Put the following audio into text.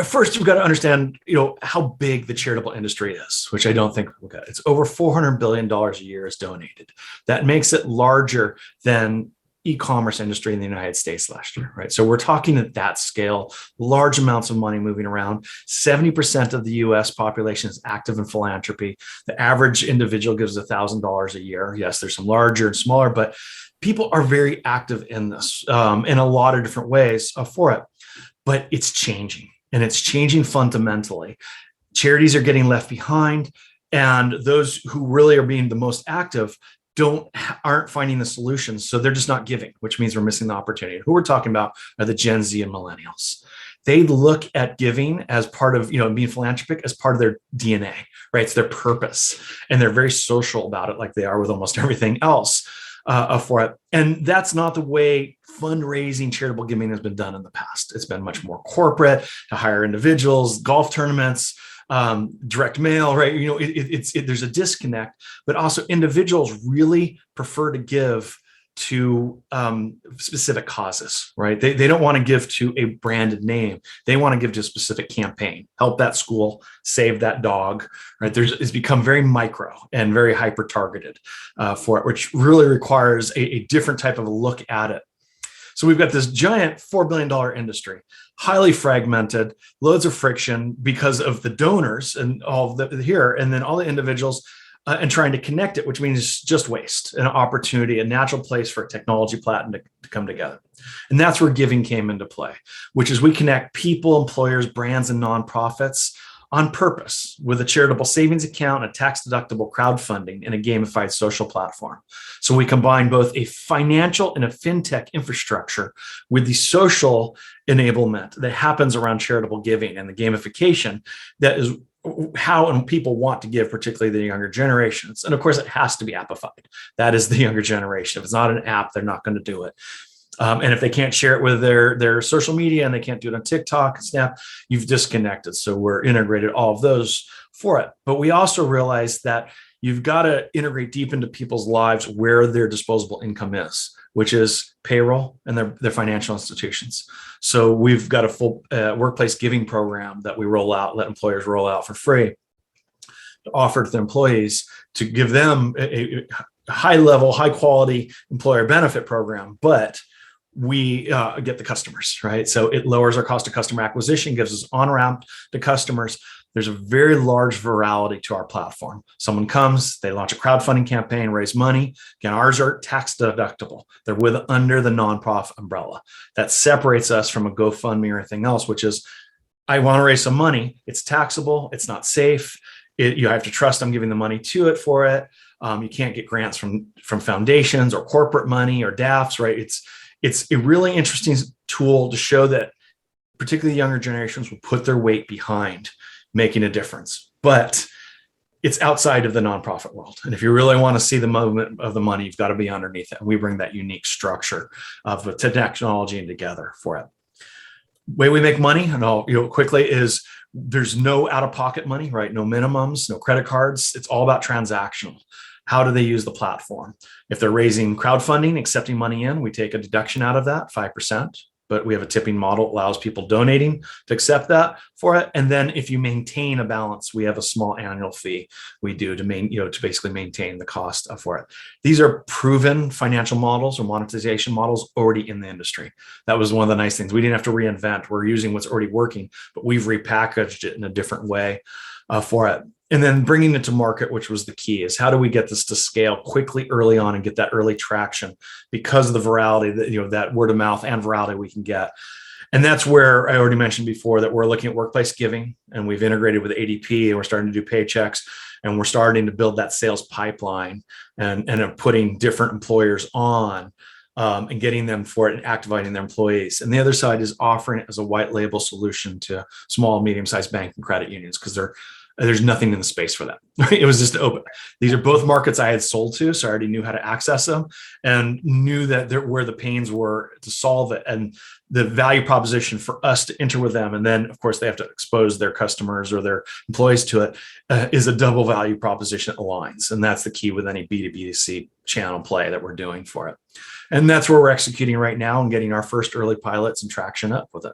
First, we've got to understand, how big the charitable industry is, which I don't think we'll get. It's over $400 billion a year is donated. That makes it larger than e-commerce industry in the United States last year, right? So we're talking at that scale, large amounts of money moving around. 70% of the US population is active in philanthropy. The average individual gives $1,000 a year. Yes, there's some larger and smaller, but people are very active in this in a lot of different ways for it. But it's changing, and it's changing fundamentally. Charities are getting left behind, and those who really are being the most active aren't finding the solutions. So they're just not giving, which means we're missing the opportunity. Who we're talking about are the Gen Z and millennials. They look at giving as part of, being philanthropic as part of their DNA, right? It's their purpose. And they're very social about it, like they are with almost everything else for it. And that's not the way fundraising charitable giving has been done in the past. It's been much more corporate, to hire individuals, golf tournaments, direct mail, right? There's a disconnect, but also individuals really prefer to give to specific causes, right? They don't want to give to a branded name. They want to give to a specific campaign, help that school, save that dog, right? It's become very micro and very hyper targeted for it, which really requires a different type of a look at it. So we've got this giant $4 billion industry, highly fragmented, loads of friction because of the donors and all of here, and then all the individuals and trying to connect it, which means just waste, an opportunity, a natural place for a technology platform to come together. And that's where giving came into play, which is we connect people, employers, brands, and nonprofits on purpose with a charitable savings account, a tax-deductible crowdfunding, and a gamified social platform. So we combine both a financial and a fintech infrastructure with the social enablement that happens around charitable giving and the gamification that is how and people want to give, particularly the younger generations. And of course, it has to be appified. That is the younger generation. If it's not an app, they're not going to do it. And if they can't share it with their social media and they can't do it on TikTok and Snap, you've disconnected. So we're integrated all of those for it. But we also realize that you've got to integrate deep into people's lives where their disposable income is, which is payroll and their financial institutions. So we've got a full workplace giving program that we let employers roll out for free, to offer to their employees to give them a high level, high quality employer benefit program, but we get the customers, right? So it lowers our cost of customer acquisition, gives us on-ramp to customers. There's a very large virality to our platform. Someone comes, they launch a crowdfunding campaign, raise money. Again, ours are tax deductible. They're under the nonprofit umbrella. That separates us from a GoFundMe or anything else, which is, I want to raise some money. It's taxable. It's not safe. You have to trust I'm giving the money to it for it. You can't get grants from foundations or corporate money or DAFs, right? It's a really interesting tool to show that particularly younger generations will put their weight behind making a difference, but it's outside of the nonprofit world. And if you really want to see the movement of the money, you've got to be underneath it. And we bring that unique structure of the technology and together for it. Way we make money, and I'll quickly, is there's no out-of-pocket money, right? No minimums, no credit cards. It's all about transactional. How do they use the platform? If they're raising crowdfunding, accepting money in, we take a deduction out of that, 5%. But we have a tipping model that allows people donating to accept that for it. And then if you maintain a balance, we have a small annual fee we do to basically maintain the cost for it. These are proven financial models or monetization models already in the industry. That was one of the nice things. We didn't have to reinvent. We're using what's already working, but we've repackaged it in a different way for it. And then bringing it to market, which was the key, is how do we get this to scale quickly early on and get that early traction because of the virality that, that word of mouth and virality we can get. And that's where I already mentioned before that we're looking at workplace giving, and we've integrated with ADP, and we're starting to do paychecks, and we're starting to build that sales pipeline and putting different employers on and getting them for it and activating their employees. And the other side is offering it as a white label solution to small, medium-sized bank and credit unions because there's nothing in the space for that. It was just open. These are both markets I had sold to, so I already knew how to access them and knew that where the pains were to solve it and the value proposition for us to enter with them. And then, of course, they have to expose their customers or their employees to it is a double value proposition that aligns. And that's the key with any B2B2C channel play that we're doing for it. And that's where we're executing right now and getting our first early pilots and traction up with it.